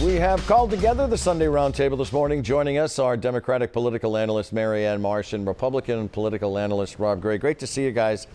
We have called together the Sunday Roundtable this morning. Joining us are Democratic political analyst Marianne Marsh and Republican political analyst Rob Gray. Great to see you guys.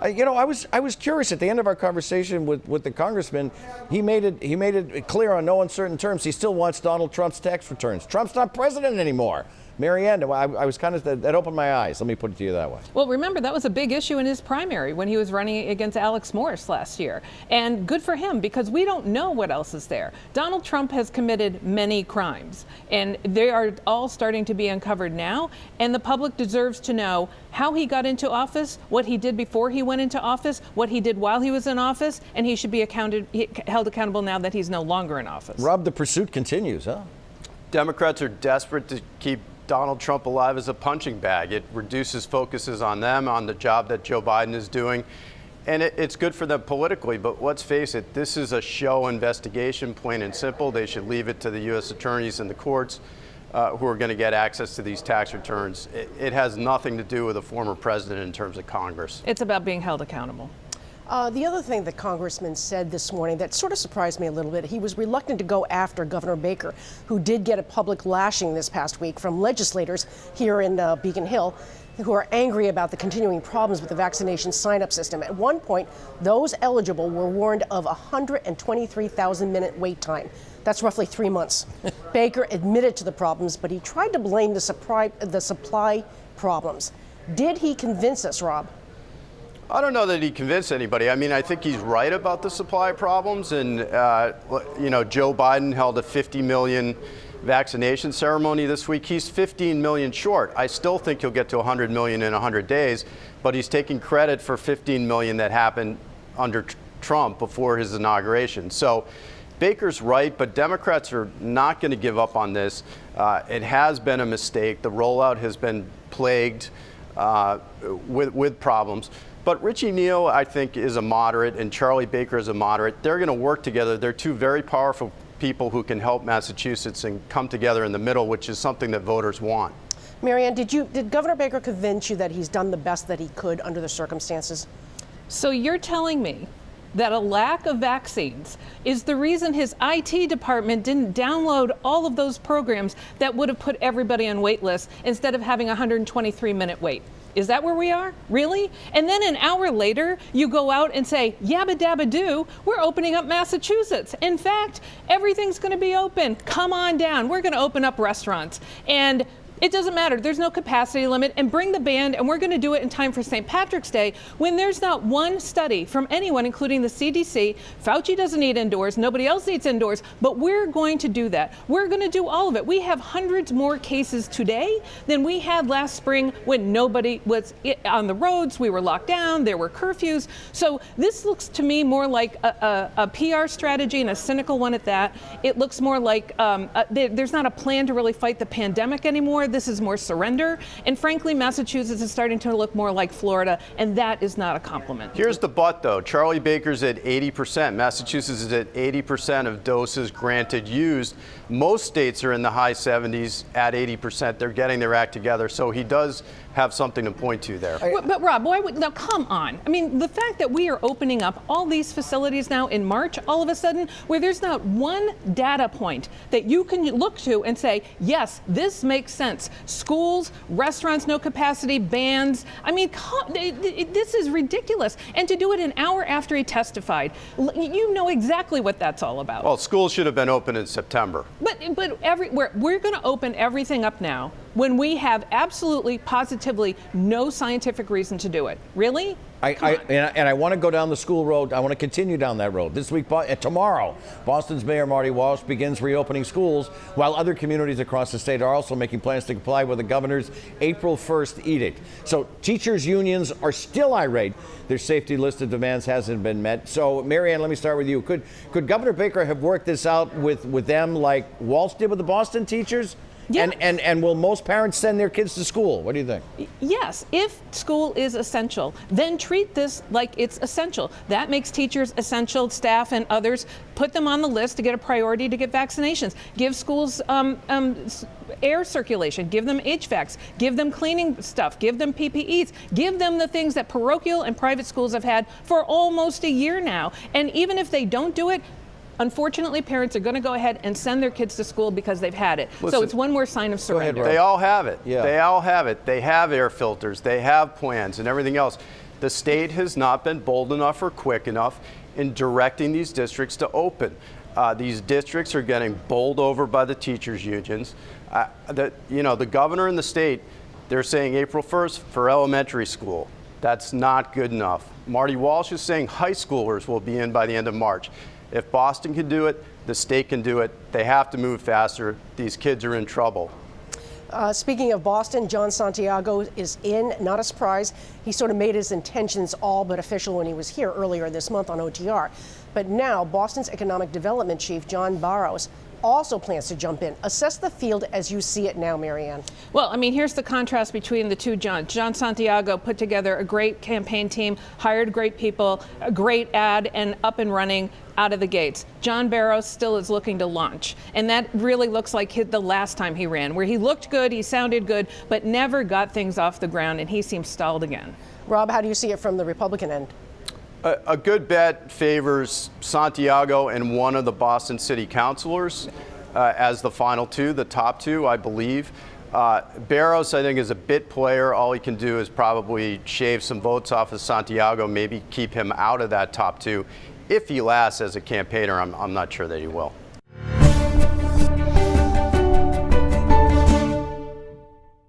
I was curious at the end of our conversation with the congressman. He made it clear on no uncertain terms he still wants Donald Trump's tax returns. Trump's not president anymore. Marianne, I was kind of, that opened my eyes. Let me put it to you that way. Well, remember, that was a big issue in his primary when he was running against Alex Morris last year. And good for him, because we don't know what else is there. Donald Trump has committed many crimes, and they are all starting to be uncovered now. And the public deserves to know how he got into office, what he did before he went into office, what he did while he was in office, and he should be held accountable now that he's no longer in office. Rob, the pursuit continues, huh? Democrats are desperate to keep Donald Trump alive as a punching bag. It reduces focuses on them, on the job that Joe Biden is doing, and it's good for them politically. But let's face it, this is a show investigation, plain and simple. They should leave it to the U.S. attorneys and the courts who are going to get access to these tax returns. It has nothing to do with a former president in terms of Congress. It's about being held accountable. The other thing the congressman said this morning that sort of surprised me a little bit, he was reluctant to go after Governor Baker, who did get a public lashing this past week from legislators here in Beacon Hill who are angry about the continuing problems with the vaccination sign-up system. At one point, those eligible were warned of a 123,000-minute wait time. That's roughly 3 months. Baker admitted to the problems, but he tried to blame the supply problems. Did he convince us, Rob? I don't know that he convinced anybody. I mean, I think he's right about the supply problems. And, Joe Biden held a 50 million vaccination ceremony this week. He's 15 million short. I still think he'll get to 100 million in 100 days, but he's taking credit for 15 million that happened under Trump before his inauguration. So Baker's right, but Democrats are not going to give up on this. It has been a mistake. The rollout has been plagued with problems. But Richie Neal, I think, is a moderate, and Charlie Baker is a moderate. They're going to work together. They're two very powerful people who can help Massachusetts and come together in the middle, which is something that voters want. Marianne, did Governor Baker convince you that he's done the best that he could under the circumstances? So you're telling me that a lack of vaccines is the reason his IT department didn't download all of those programs that would have put everybody on wait lists instead of having a 123-minute wait? Is that where we are? Really? And then an hour later, you go out and say, yabba dabba doo, we're opening up Massachusetts. In fact, everything's going to be open. Come on down. We're going to open up restaurants. And it doesn't matter. There's no capacity limit, and bring the band, and we're going to do it in time for St. Patrick's Day, when there's not one study from anyone, including the CDC. Fauci doesn't need indoors. Nobody else needs indoors, but we're going to do that. We're going to do all of it. We have hundreds more cases today than we had last spring when nobody was on the roads. We were locked down. There were curfews. So this looks to me more like a PR strategy, and a cynical one at that. It looks more like there's not a plan to really fight the pandemic anymore. This is more surrender. And frankly, Massachusetts is starting to look more like Florida, and that is not a compliment. Here's the but, though. Charlie Baker's at 80%. Massachusetts is at 80% of doses granted used. Most states are in the high 70s at 80%. They're getting their act together. So he does have something to point to there. But Rob, now come on. I mean, the fact that we are opening up all these facilities now in March, all of a sudden, where there's not one data point that you can look to and say, yes, this makes sense. Schools, restaurants, no capacity, bans. I mean, this is ridiculous. And to do it an hour after he testified, you know exactly what that's all about. Well, schools should have been open in September. But we're going to open everything up now when we have absolutely, positively no scientific reason to do it. Really? I want to go down the school road. I want to continue down that road. This week, tomorrow, Boston's Mayor Marty Walsh begins reopening schools, while other communities across the state are also making plans to comply with the governor's April 1st edict. So teachers' unions are still irate. Their safety list of demands hasn't been met. So, Marianne, let me start with you. Could Governor Baker have worked this out with them like Walsh did with the Boston teachers? Yeah. And will most parents send their kids to school? What do you think? Yes. If school is essential, then treat this like it's essential. That makes teachers essential, staff and others. Put them on the list to get a priority to get vaccinations. Give schools air circulation. Give them HVACs. Give them cleaning stuff. Give them PPEs. Give them the things that parochial and private schools have had for almost a year now. And even if they don't do it, Unfortunately, parents are going to go ahead and send their kids to school because they've had it. So Listen, it's one more sign of surrender. They all have it. Yeah. They all have it. They have air filters. They have plans and everything else. The state has not been bold enough or quick enough in directing these districts to open. These districts are getting bowled over by the teachers' unions. The governor and the state, they're saying April 1st for elementary school. That's not good enough. Marty Walsh is saying high schoolers will be in by the end of March. If Boston can do it, the state can do it. They have to move faster. These kids are in trouble. Speaking of Boston, John Santiago is in, not a surprise. He sort of made his intentions all but official when he was here earlier this month on OTR. But now Boston's economic development chief, John Barrows, also plans to jump in. Assess the field as you see it now, Marianne. Well, I mean, here's the contrast between the two Johns. John Santiago put together a great campaign team, hired great people, a great ad, and up and running out of the gates. John Barrows still is looking to launch. And that really looks like the last time he ran, where he looked good, he sounded good, but never got things off the ground, and he seems stalled again. Rob, how do you see it from the Republican end? A good bet favors Santiago and one of the Boston city councilors as the final two, the top two, I believe. Barrows, I think, is a bit player. All he can do is probably shave some votes off of Santiago, maybe keep him out of that top two. If he lasts as a campaigner, I'm not sure that he will.